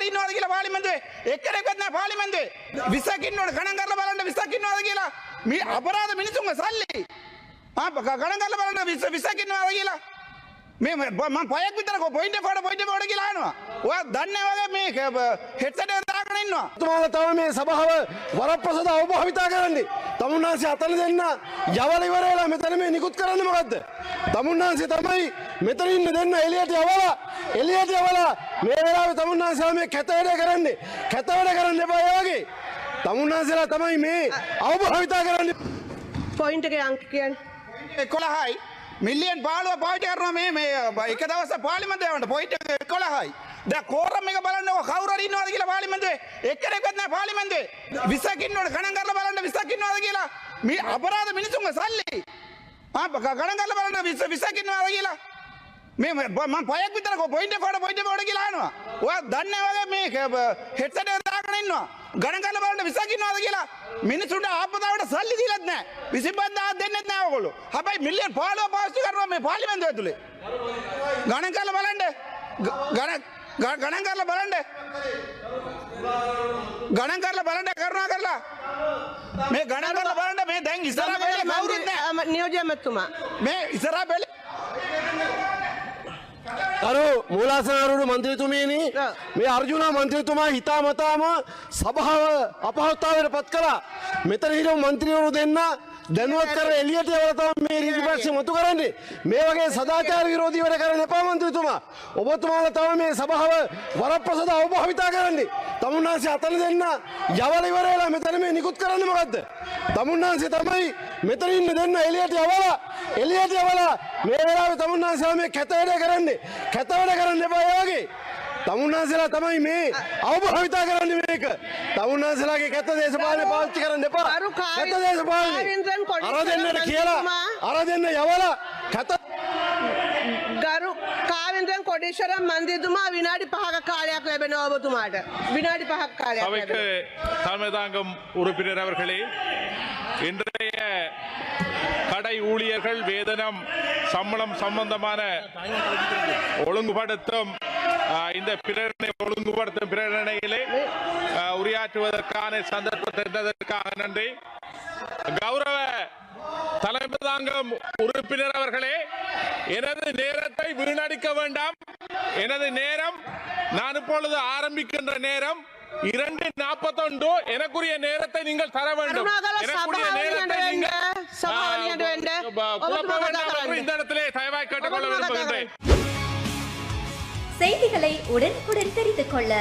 කවුරුරි ඉන්නවද කියලා පාර්ලිමේන්තුවේ එක්කෙනෙක්වත් නැහැ පාර්ලිමේන්තුවේ 20ක් ඉන්නවනේ ගණන් කරලා බලන්න 20ක් ඉන්නවද කියලා මේ අපරාධ මිනිසුන්ගේ සල්ලි ගණන් කරලා බලන්න 20ක් ඉන්නවද කියලා මේ මම පයක් විතර පොයින්ට් එක කියලා අහනවා ඔයා දන්නේ වගේ මේ හෙඩ්සෙට් එක දාගෙන ඉන්නවා තුමාලා තමයි මේ සභාව වරප්‍රසාද අවභාවිතා කරන්නේ තමුන්නාන්සේ අතන දෙන්න යවල ඉවර වෙලා මෙතන මේ නිකුත් කරන්නේ මොකද්ද තමුන්නාන්සේ තමයි මෙතන ඉන්න දෙන්න එළියට යවලා මේ වෙලාවේ තමුන්නාන්සලා මේ කැත වැඩ කරන්න එපා ඒ වගේ තමුන්නාන්සලා තමයි මේ අවභාවිතා කරන්නේ පොයින්ට් එකේ අංක කියන්නේ 11යි මිලියන් 15 පාවිච්චි කරනවා මේ එක දවසක් පාර්ලිමේන්තුවේ යවන්න පොයින්ට් එක 11යි දැන් කෝරම් එක බලන්න කවුරුරි ඉන්නවද කියලා පාර්ලිමේන්තුවේ එක්කෙනෙක්වත් නැහැ පාර්ලිමේන්තුවේ 20ක් ඉන්නවනේ ගණන් කරලා බලන්න 20ක් ඉන්නවද කියලා මේ අපරාධ මිනිසුන්ගේ සල්ලි ගණන් කරලා බලන්න 20ක් ඉන්නවද කියලා මේ මම පයක් විතර පොයින්ට් එක කියලා අහනවා ඔයා දන්නේ වගේ මේ හෙඩ්සෙට් එක දාගෙන ඉන්නවා ගණන් කරලා බලන්න 20ක් ඉන්නවද කියලා මිනිසුන්ට ආපදාවට සල්ලි දීලත් නැහැ 25000 දෙන්නෙත් නැහැ ඔයගොල්ලෝ හැබැයි මිලියන් 15 පාවිච්චි කරනවා මේ පාර්ලිමේන්තුව ඇතුලේ ගණන් කරලා බලන්න ගණන් කරලා බලන්න කරුණා කරලා මේ ගණන් කරලා බලන්න මේ දැන් ඉස්සරහ බෙල්ලේ කවුරුත් නැහැ නියෝජ්‍ය මැතිතුමා මේ ඉස්සරහ බෙල්ලේ අරු මූලාසනාරූඪ මන්ත්‍රීතුමියනි මේ අර්ජුන මන්ත්‍රීතුමා හිතාමතාම සභාව අපහසුතාවයට පත් කළා මෙතන හිටපු මන්ත්‍රීවරු දෙන්න දැනුවත් කර එළියට යවලා තමයි මේ රීතිපක්ෂ මතු කරන්නේ මේ වගේ සදාචාර විරෝධී වැඩ කරන්න එපා මන්ත්‍රීතුමා ඔබතුමාලා තමයි මේ සභාව වරප්‍රසාද අවභාවිතා කරන්නේ තමුන්නාන්සේ අතන දෙන්න යවල ඉවර වෙලා මෙතන මේ නිකුත් කරන්නේ මොකද්ද තමුන්නාන්සේ තමයි මෙතන ඉන්න දෙන්න එළියට යවලා මේ වෙලාවේ තමුන්නාන්සලා මේ කැත වැඩ කරන්න එපා ඒ වගේ තමුන්නාන්සලා තමයි මේ අවභාවිතා කරන්නේ මේක තමුන්නාන්සලාගේ කැත දේශපාලනය පාවිච්චි කරන්න එපා කැත දේශපාලනය අර දෙන්නට කියලා අර දෙන්න යවලා කැත ගරු කාවින්ද්‍රන් කොඩීශ්වරම් මන්ත්‍රීතුමා විනාඩි 5ක කාලයක් ලැබෙනවා ඔබතුමාට විනාඩி 5ක කාලයක් சபைக்கு தலைமை தாங்கும் உறுப்பினர் அவர்களே இன்றைய கடை ஊழியர்கள் வேதனம் சம்பளம் சம்பந்தமான ஒழுங்குபடுத்தும் இந்த ஒழுங்குபடுத்தும் பிரேரணையிலே உரையாற்றுவதற்கான சந்தர்ப்பத்தை தந்ததற்காக நன்றி கௌரவ தலைமை தாங்கும் உறுப்பினர் அவர்களே எனது நேரத்தை வீணடிக்க வேண்டாம் எனது நேரம் நான் இப்பொழுது ஆரம்பிக்கின்ற நேரம் 2:41 எனக்குரிய நேரத்தை நீங்கள் தர வேண்டும் எனக்குரிய நேரத்தை நீங்கள் குழப்ப வேண்டாம் இந்த இடத்திலே தயவாய் கேட்டுக்கொள்ள விரும்புகின்றேன் செய்திகளை உடனுக்குடன் தெரிந்து கொள்ள